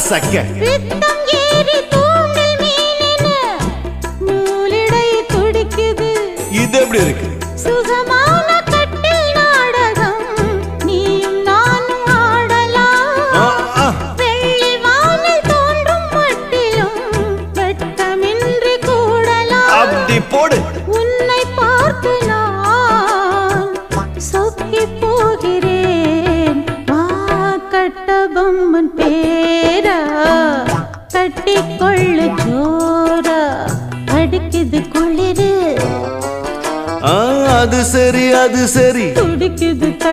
சக்க பித்தம் ஏறி தூண்டில் மீனென நூலிடை துடிக்குது. இது எப்படி இருக்கு? சுகமான கட்டில் நாடகம் நீயும் நானும் ஆடலாம். வெள்ளி வானில் தோன்றும் மட்டிலும் வெட்கமின்றி கூடலாம். அப்படி போடு. உன்னை பார்த்து நான் சொக்கி போகிறேன். வா கட்டபொம்மன் பேரா கட்டிக்கொள்ளு ஜோரா அடிக்குது குளிரு. அது சரி அது சரி துடிக்குது